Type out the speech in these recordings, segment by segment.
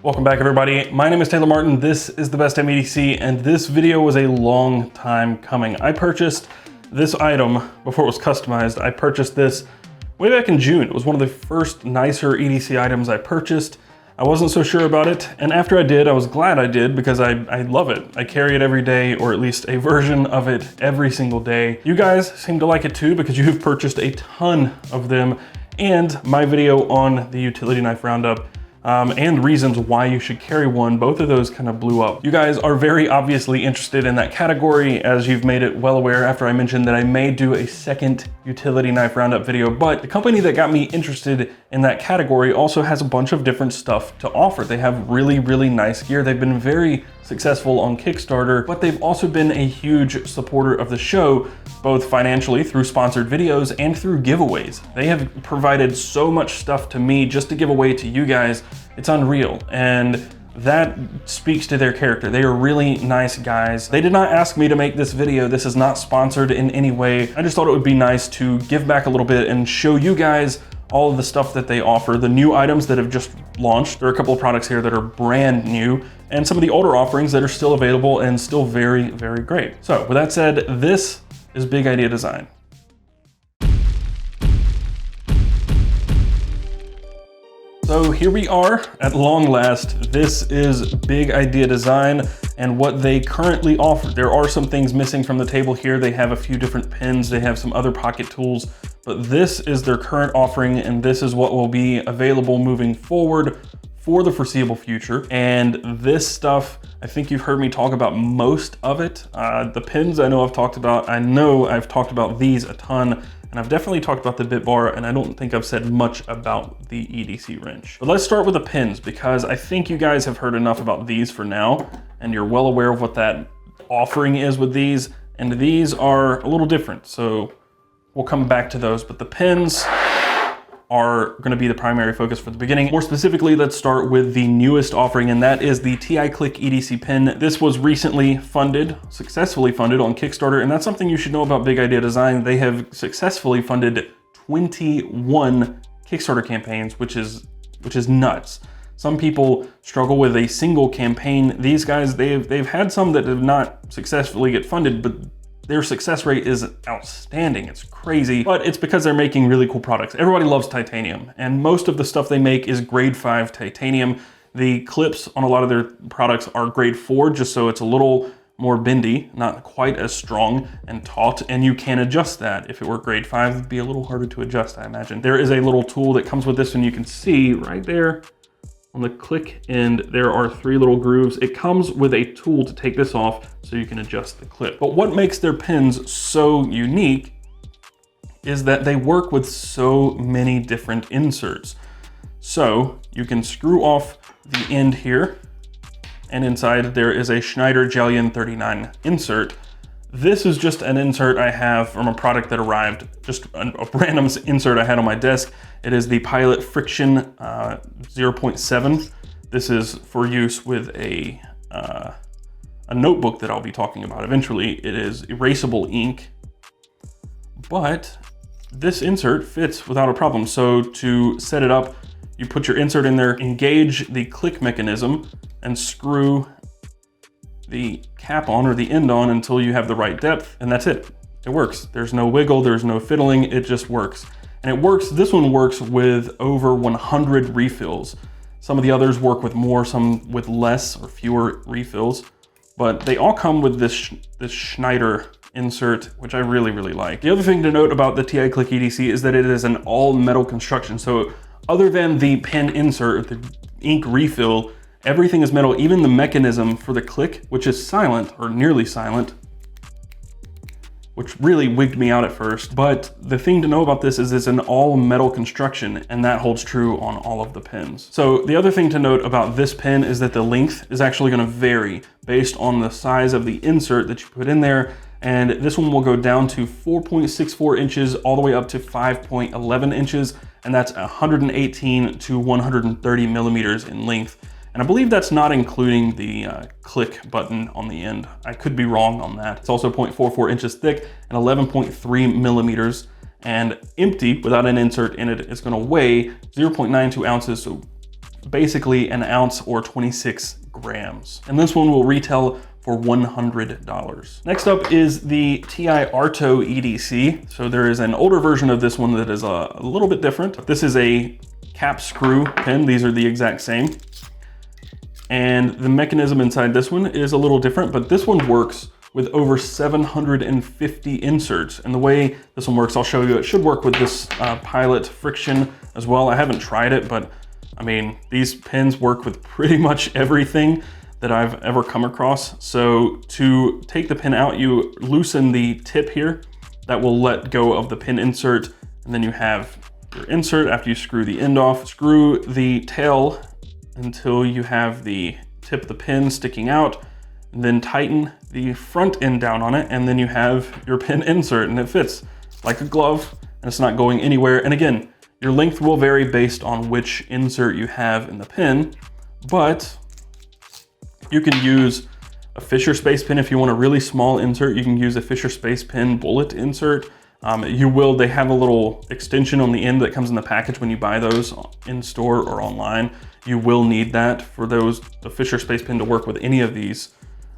Welcome back, everybody. My name is Taylor Martin. This is the best Damn EDC, and this video was a long time coming. I purchased this item before it was customized. I purchased this way back in June. It was one of the first nicer EDC items I purchased. I wasn't so sure about it, and after I did, I was glad I did because I love it. I carry it every day, or at least a version of it every single day. You guys seem to like it too because you've purchased a ton of them, and my video on the utility knife roundup and reasons why you should carry one, both of those kind of blew up. You guys are very obviously interested in that category, as you've made it well aware after I mentioned that I may do a second utility knife roundup video, but the company that got me interested in that category also has a bunch of different stuff to offer. They have really, really nice gear. They've been very successful on Kickstarter, but they've also been a huge supporter of the show, both financially through sponsored videos and through giveaways. They have provided so much stuff to me just to give away to you guys. It's unreal, and that speaks to their character. They are really nice guys. They did not ask me to make this video. This is not sponsored in any way. I just thought it would be nice to give back a little bit and show you guys all of the stuff that they offer, the new items that have just launched. There are a couple of products here that are brand new, and some of the older offerings that are still available and still very, very great. So with that said, this is Big Idea Design. So here we are at long last. This is Big Idea Design and what they currently offer. There are some things missing from the table here. They have a few different pins. They have some other pocket tools, but this is their current offering, and this is what will be available moving forward for the foreseeable future. And this stuff, I think you've heard me talk about most of it. The pins I know I've talked about. I know I've talked about these a ton, and I've definitely talked about the Bitbar, and I don't think I've said much about the EDC Wrench. But let's start with the pins, because I think you guys have heard enough about these for now, and you're well aware of what that offering is with these, and these are a little different, so we'll come back to those. But the pins are going to be the primary focus for the beginning. More specifically, let's start with the newest offering, and that is the Click EDC Pin. This was recently funded, successfully funded on Kickstarter, and that's something you should know about Big Idea Design. They have successfully funded 21 Kickstarter campaigns, which is nuts. Some people struggle with a single campaign. These guys, they've had some that have not successfully get funded, but their success rate is outstanding. It's crazy, but it's because they're making really cool products. Everybody loves titanium, and most of the stuff they make is grade 5 titanium. The clips on a lot of their products are grade 4, just so it's a little more bendy, not quite as strong and taut, and you can adjust that. If it were grade 5, it'd be a little harder to adjust, I imagine. There is a little tool that comes with this, and you can see right there on the click end, there are 3 little grooves. It comes with a tool to take this off so you can adjust the clip. But what makes their pins so unique is that they work with so many different inserts. So you can screw off the end here, and inside there is a Schneider Jellion 39 insert. This is just an insert I have from a product that arrived, just a random insert I had on my desk. It is the Pilot Friction 0.7. This is for use with a notebook that I'll be talking about eventually. It is erasable ink, but this insert fits without a problem. So to set it up, you put your insert in there, engage the click mechanism, and screw the cap on or the end on until you have the right depth, and that's it. It works. There's no wiggle, there's no fiddling, it just works. And it works, this one works with over 100 refills. Some of the others work with more, some with less or fewer refills, but they all come with this Schneider insert, which I really, really like. The other thing to note about the Click EDC is that it is an all metal construction. So other than the pen insert, the ink refill, everything is metal. Even the mechanism for the click, which is silent or nearly silent, which really wigged me out at first. But the thing to know about this is it's an all metal construction, and that holds true on all of the pins. So the other thing to note about this pin is that the length is actually going to vary based on the size of the insert that you put in there. And this one will go down to 4.64 inches all the way up to 5.11 inches. And that's 118 to 130 millimeters in length. And I believe that's not including the click button on the end. I could be wrong on that. It's also 0.44 inches thick and 11.3 millimeters. And empty, without an insert in it, it's gonna weigh 0.92 ounces, so basically an ounce or 26 grams. And this one will retail for $100. Next up is the TIR Toe EDC. So there is an older version of this one that is a little bit different. This is a cap screw pin. These are the exact same. And the mechanism inside this one is a little different, but this one works with over 750 inserts. And the way this one works, I'll show you, it should work with this Pilot friction as well. I haven't tried it, but I mean, these pins work with pretty much everything that I've ever come across. So to take the pin out, you loosen the tip here that will let go of the pin insert. And then you have your insert after you screw the end off. Screw the tail until you have the tip of the pin sticking out, and then tighten the front end down on it, and then you have your pin insert, and it fits like a glove, and it's not going anywhere. And again, your length will vary based on which insert you have in the pin, but you can use a Fisher space pin if you want a really small insert. You can use a Fisher space pin bullet insert. They have a little extension on the end that comes in the package when you buy those in store or online. You will need that for the Fisher space pin to work with any of these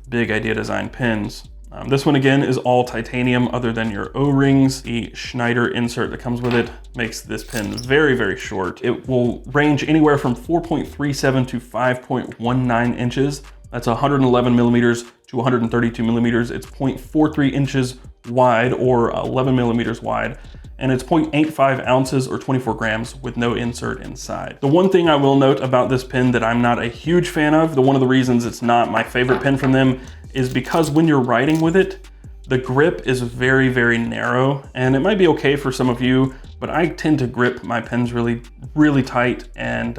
Big Idea Design pins. This one again is all titanium other than your O-rings. The Schneider insert that comes with it makes this pin very, very short. It will range anywhere from 4.37 to 5.19 inches. That's 111 millimeters to 132 millimeters. It's 0.43 inches wide or 11 millimeters wide. And it's 0.85 ounces or 24 grams with no insert inside. The one thing I will note about this pin that I'm not a huge fan of, one of the reasons it's not my favorite pin from them, is because when you're writing with it, the grip is very, very narrow. And it might be okay for some of you, but I tend to grip my pens really, really tight. And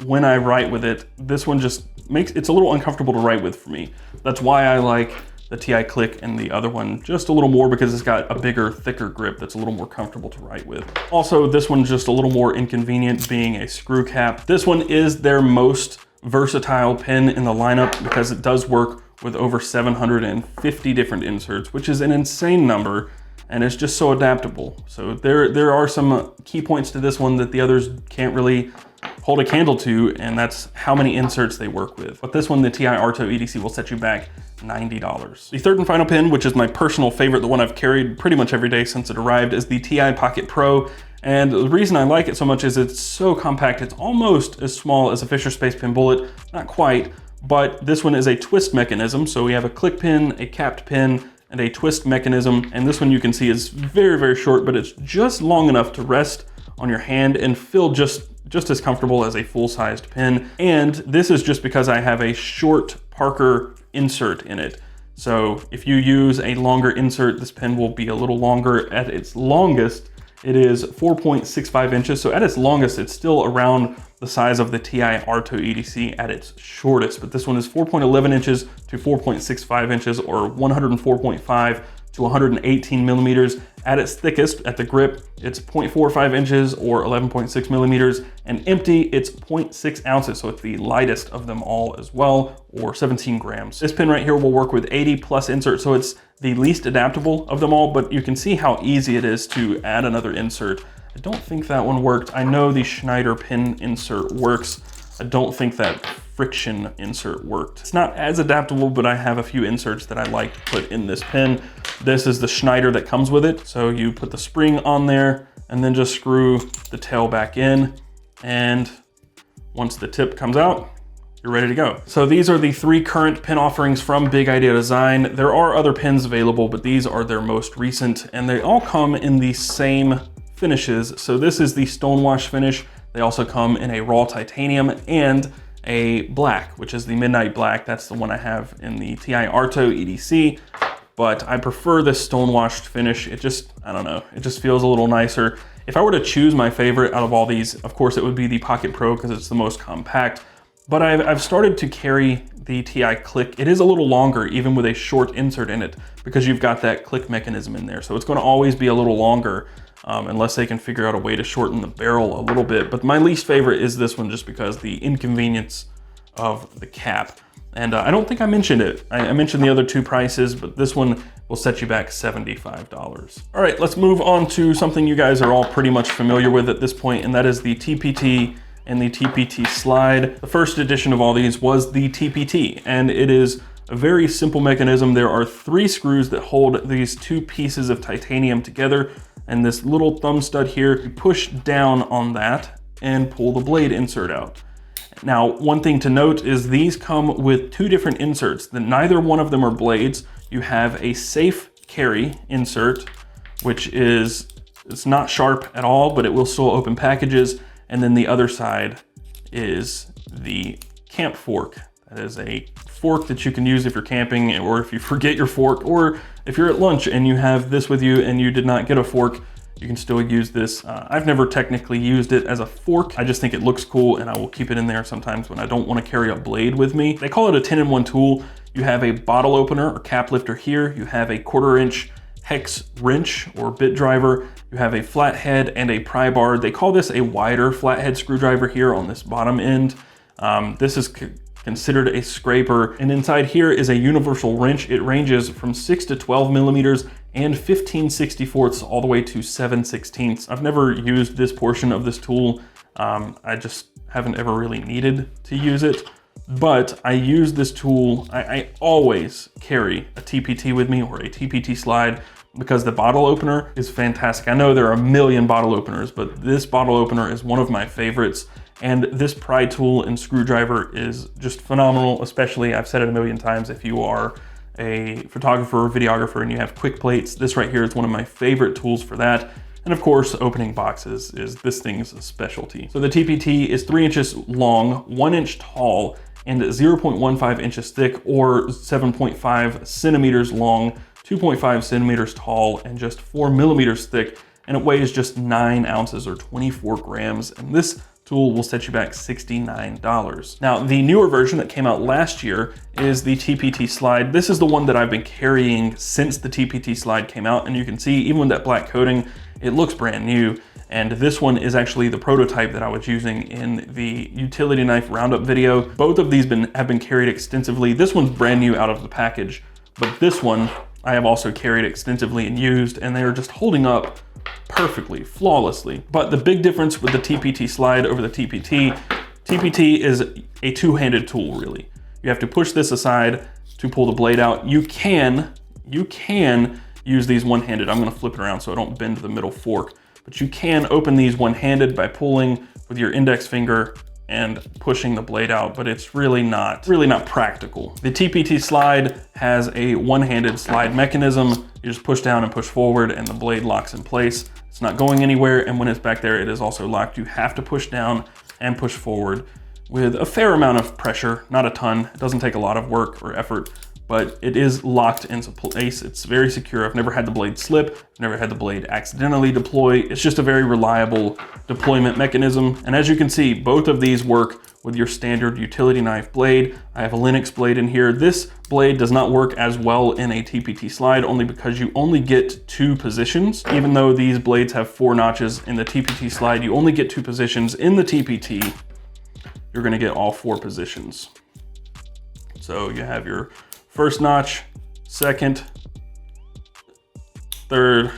when I write with it, this one just it's a little uncomfortable to write with for me. That's why I like the TI Click and the other one just a little more, because it's got a bigger, thicker grip that's a little more comfortable to write with. Also, this one's just a little more inconvenient being a screw cap. This one is their most versatile pin in the lineup because it does work with over 750 different inserts, which is an insane number, and it's just so adaptable. So there are some key points to this one that the others can't really hold a candle to, and that's how many inserts they work with. But this one, the TIR Toe EDC, will set you back $90. The third and final pin, which is my personal favorite, the one I've carried pretty much every day since it arrived, is the TI Pocket Pro. And the reason I like it so much is it's so compact. It's almost as small as a Fisher Space Pin bullet, not quite, but this one is a twist mechanism. So we have a click pin, a capped pin, and a twist mechanism. And this one you can see is very, very short, but it's just long enough to rest on your hand and feel just as comfortable as a full-sized pin. And this is just because I have a short Parker insert in it. So if you use a longer insert, this pin will be a little longer. At its longest, it is 4.65 inches. So at its longest, it's still around the size of the TIR Toe EDC at its shortest, but this one is 4.11 inches to 4.65 inches, or 104.5 to 118 millimeters. At its thickest, at the grip, it's 0.45 inches or 11.6 millimeters, and empty, it's 0.6 ounces, so it's the lightest of them all as well, or 17 grams. This pin right here will work with 80 plus inserts, so it's the least adaptable of them all, but you can see how easy it is to add another insert. I don't think that one worked. I know the Schneider pin insert works. I don't think that friction insert worked. It's not as adaptable, but I have a few inserts that I like to put in this pin. This is the Schneider that comes with it. So you put the spring on there and then just screw the tail back in. And once the tip comes out, you're ready to go. So these are the 3 current pin offerings from Big Idea Design. There are other pins available, but these are their most recent, and they all come in the same finishes. So this is the stonewash finish. They also come in a raw titanium and a black, which is the midnight black. That's the one I have in the TIR Toe EDC, but I prefer this stonewashed finish. It just, I don't know, it just feels a little nicer. If I were to choose my favorite out of all these, of course it would be the Pocket Pro because it's the most compact, but I've started to carry the TI Click. It is a little longer, even with a short insert in it, because you've got that click mechanism in there. So it's gonna always be a little longer, unless they can figure out a way to shorten the barrel a little bit. But my least favorite is this one, just because the inconvenience of the cap. And I don't think I mentioned it. I mentioned the other 2 prices, but this one will set you back $75. All right, let's move on to something you guys are all pretty much familiar with at this point, and that is the TPT and the TPT Slide. The first edition of all these was the TPT, and it is a very simple mechanism. There are 3 screws that hold these 2 pieces of titanium together, and this little thumb stud here, you push down on that and pull the blade insert out. Now, one thing to note is these come with 2 different inserts. Neither one of them are blades. You have a safe carry insert, which is, it's not sharp at all, but it will still open packages. And then the other side is the camp fork. That is a fork that you can use if you're camping, or if you forget your fork, or if you're at lunch and you have this with you and you did not get a fork, you can still use this. I've never technically used it as a fork. I just think it looks cool, and I will keep it in there sometimes when I don't want to carry a blade with me. They call it a 10-in-1 tool. You have a bottle opener or cap lifter here. You have a 1/4-inch hex wrench or bit driver. You have a flathead and a pry bar. They call this a wider flathead screwdriver here on this bottom end. This is considered a scraper. And inside here is a universal wrench. It ranges from 6 to 12 millimeters and 15/64 all the way to 7/16. I've never used this portion of this tool. I just haven't ever really needed to use it, but I use this tool. I always carry a TPT with me, or a TPT Slide, because the bottle opener is fantastic. I know there are a million bottle openers, but this bottle opener is one of my favorites. And this pry tool and screwdriver is just phenomenal, especially, I've said it a million times, if you are a photographer or videographer and you have quick plates, this right here is one of my favorite tools for that. And of course, opening boxes is this thing's specialty. So the TPT is 3 inches long, 1 inch tall, and 0.15 inches thick, or 7.5 centimeters long, 2.5 centimeters tall, and just 4 millimeters thick. And it weighs just 9 ounces or 24 grams. And this tool will set you back $69. Now, the newer version that came out last year is the TPT Slide. This is the one that I've been carrying since the TPT Slide came out, and you can see even with that black coating, it looks brand new. And this one is actually the prototype that I was using in the utility knife roundup video. Both of these have been carried extensively. This one's brand new out of the package, but this one I have also carried extensively and used, and they are just holding up perfectly, flawlessly. But the big difference with the TPT Slide over the TPT is a 2-handed tool, really. You have to push this aside to pull the blade out. You can use these one-handed. I'm gonna flip it around so I don't bend the middle fork, but you can open these one-handed by pulling with your index finger and pushing the blade out, but it's really not practical. The TPT Slide has a one-handed slide mechanism. You just push down and push forward and the blade locks in place. It's not going anywhere, and when it's back there, it is also locked. You have to push down and push forward with a fair amount of pressure, not a ton. It doesn't take a lot of work or effort, but it is locked into place. It's very secure. I've never had the blade slip. I've never had the blade accidentally deploy. It's just a very reliable deployment mechanism. And as you can see, both of these work with your standard utility knife blade. I have a Linux blade in here. This blade does not work as well in a TPT Slide, only because you only get 2 positions. Even though these blades have 4 notches in the TPT Slide, you only get 2 positions. In the TPT, you're gonna get all 4 positions. So you have your first notch, second, third,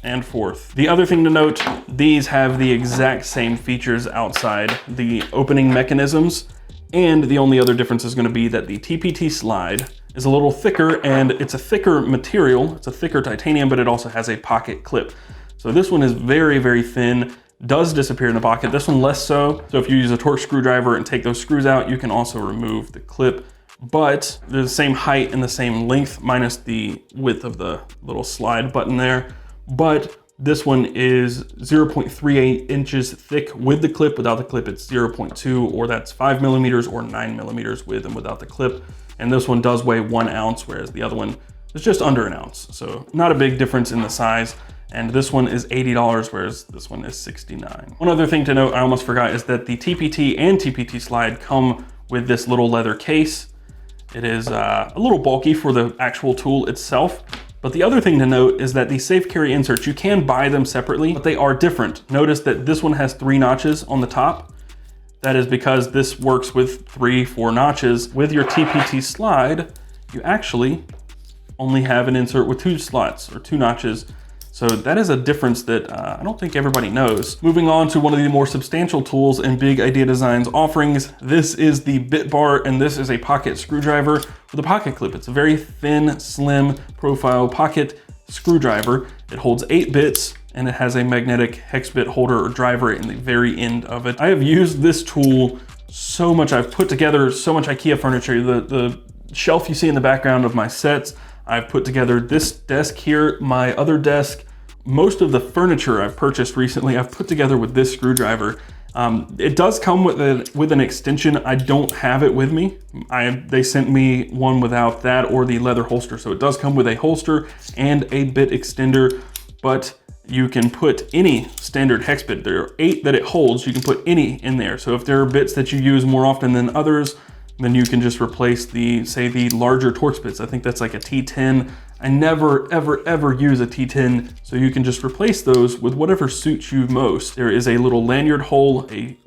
and fourth. The other thing to note, these have the exact same features outside the opening mechanisms, and the only other difference is going to be that the TPT Slide is a little thicker, and it's a thicker material. It's a thicker titanium, but it also has a pocket clip. So this one is very, very thin, does disappear in the pocket. This one less so. So if you use a torque screwdriver and take those screws out, you can also remove the clip. But they're the same height and the same length, minus the width of the little slide button there. But this one is 0.38 inches thick with the clip. Without the clip, it's 0.2, or that's 5 millimeters or 9 millimeters with and without the clip. And this one does weigh 1 ounce, whereas the other one is just under an ounce. So not a big difference in the size. And this one is $80, whereas this one is $69. One other thing to note, I almost forgot, is that the TPT and TPT Slide come with this little leather case. It is a little bulky for the actual tool itself. But the other thing to note is that the safe carry inserts, you can buy them separately, but they are different. Notice that this one has 3 notches on the top. That is because this works with 3-4 notches. With your TPT Slide, you actually only have an insert with 2 slots or 2 notches. So that is a difference that I don't think everybody knows. Moving on to one of the more substantial tools in Big Idea Design's offerings, this is the Bitbar, and this is a pocket screwdriver with a pocket clip. It's a very thin, slim profile pocket screwdriver. It holds 8 bits and it has a magnetic hex bit holder or driver in the very end of it. I have used this tool so much. I've put together so much IKEA furniture. The shelf you see in the background of my sets, I've put together this desk here, my other desk. Most of the furniture I've purchased recently, I've put together with this screwdriver. It does come with an extension. I don't have it with me. They sent me one without that or the leather holster. So it does come with a holster and a bit extender, but you can put any standard hex bit. There are 8 that it holds. You can put any in there. So if there are bits that you use more often than others, then you can just replace the larger Torx bits. I think that's like a T10. I never, ever use a T10, so you can just replace those with whatever suits you most. There is a little lanyard hole, a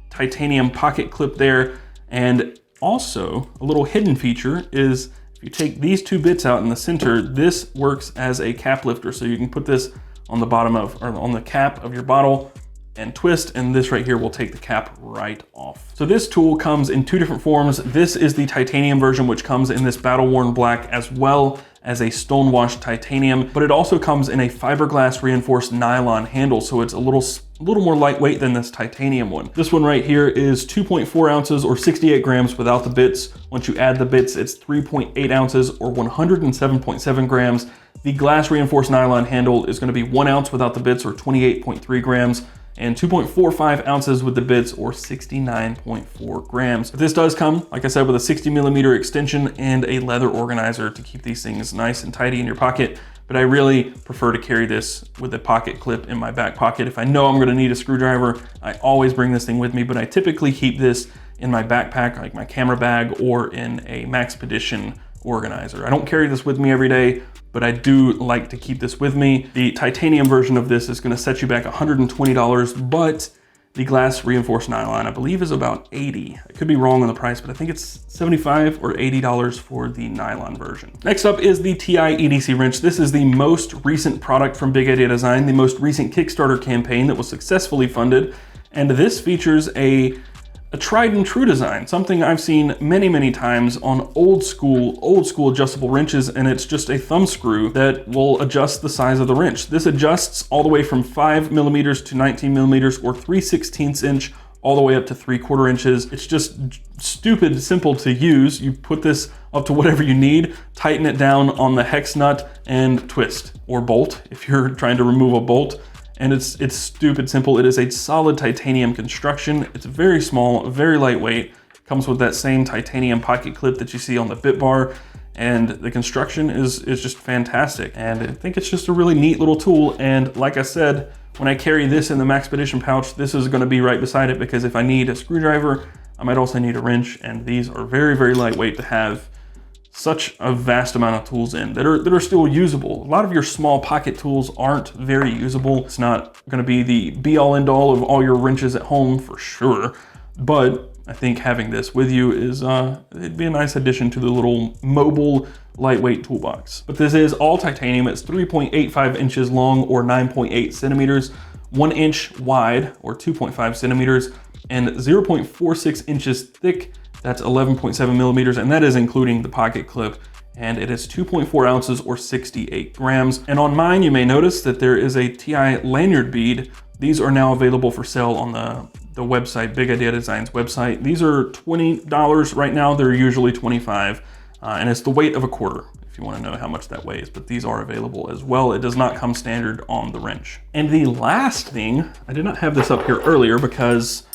titanium pocket clip there, and also a little hidden feature is if you take these 2 bits out in the center, this works as a cap lifter. So you can put this on the bottom of, or on the cap of your bottle and twist, and this right here will take the cap right off. So this tool comes in 2 different forms. This is the titanium version, which comes in this battle-worn black as well as a stone-washed titanium, but it also comes in a fiberglass reinforced nylon handle, so it's a little more lightweight than this titanium one. This one right here is 2.4 ounces or 68 grams without the bits. Once you add the bits, it's 3.8 ounces or 107.7 grams. The glass reinforced nylon handle is gonna be 1 ounce without the bits or 28.3 grams. And 2.45 ounces with the bits or 69.4 grams. But this does come, like I said, with a 60mm extension and a leather organizer to keep these things nice and tidy in your pocket. But I really prefer to carry this with a pocket clip in my back pocket. If I know I'm gonna need a screwdriver, I always bring this thing with me, but I typically keep this in my backpack, like my camera bag, or in a Maxpedition organizer. I don't carry this with me every day, but I do like to keep this with me. The titanium version of this is gonna set you back $120, but the glass reinforced nylon, I believe, is about $80. I could be wrong on the price, but I think it's $75 or $80 for the nylon version. Next up is the TI EDC Wrench. This is the most recent product from Big Idea Design, the most recent Kickstarter campaign that was successfully funded. And this features a tried and true design, something I've seen many times on old school adjustable wrenches, and it's just a thumb screw that will adjust the size of the wrench. This adjusts all the way from 5mm to 19mm or 3/16 inch all the way up to 3/4 inches. It's just stupid simple to use. You put this up to whatever you need, tighten it down on the hex nut and twist, or bolt if you're trying to remove a bolt. And it's stupid simple. It is a solid titanium construction. It's very small, very lightweight. Comes with that same titanium pocket clip that you see on the Bitbar, and the construction is just fantastic. And I think it's just a really neat little tool. And like I said, when I carry this in the Maxpedition pouch, this is gonna be right beside it, because if I need a screwdriver, I might also need a wrench, and these are very lightweight to have such a vast amount of tools in that are still usable. A lot of your small pocket tools aren't very usable. It's not gonna be the be all end all of all your wrenches at home for sure, but I think having this with you is, it'd be a nice addition to the little mobile lightweight toolbox. But this is all titanium. It's 3.85 inches long or 9.8 centimeters, 1 inch wide or 2.5 centimeters, and 0.46 inches thick. That's 11.7mm, and that is including the pocket clip. And it is 2.4 ounces or 68 grams. And on mine, you may notice that there is a TI lanyard bead. These are now available for sale on the website, Big Idea Design's website. These are $20 right now. They're usually $25, and it's the weight of a quarter, if you want to know how much that weighs, but these are available as well. It does not come standard on the wrench. And the last thing, I did not have this up here earlier because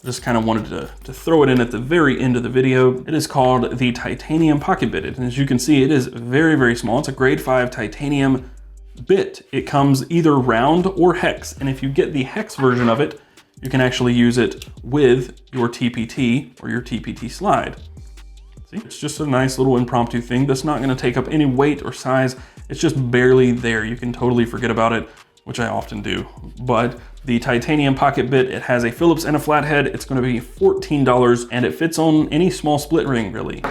just kind of wanted to throw it in at the very end of the video. It is called the titanium pocket bit. And as you can see, it is very small. It's a grade 5 titanium bit. It comes either round or hex. And if you get the hex version of it, you can actually use it with your TPT or your TPT Slide. See, it's just a nice little impromptu thing that's not gonna take up any weight or size. It's just barely there. You can totally forget about it, which I often do. But the titanium pocket bit, it has a Phillips and a flathead. It's gonna be $14, and it fits on any small split ring, really.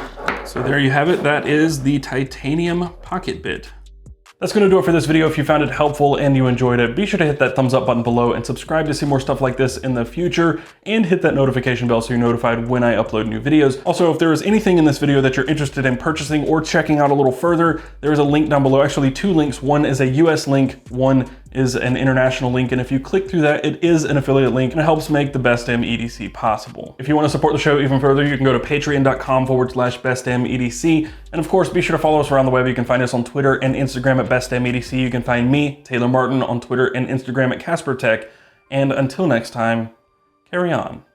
So there you have it. That is the titanium pocket bit. That's going to do it for this video. If you found it helpful and you enjoyed it, be sure to hit that thumbs up button below and subscribe to see more stuff like this in the future, and hit that notification bell so you're notified when I upload new videos. Also, if there is anything in this video that you're interested in purchasing or checking out a little further, there is a link down below. Actually, two links. One is a US link, one is an international link, and if you click through that, it is an affiliate link and it helps make the Best Damn EDC possible. If you want to support the show even further, you can go to patreon.com/bestdamnedc, and of course, be sure to follow us around the web. You can find us on Twitter and Instagram at Best Damn EDC. You can find me, Taylor Martin, on Twitter and Instagram at Casper Tech. And until next time, carry on.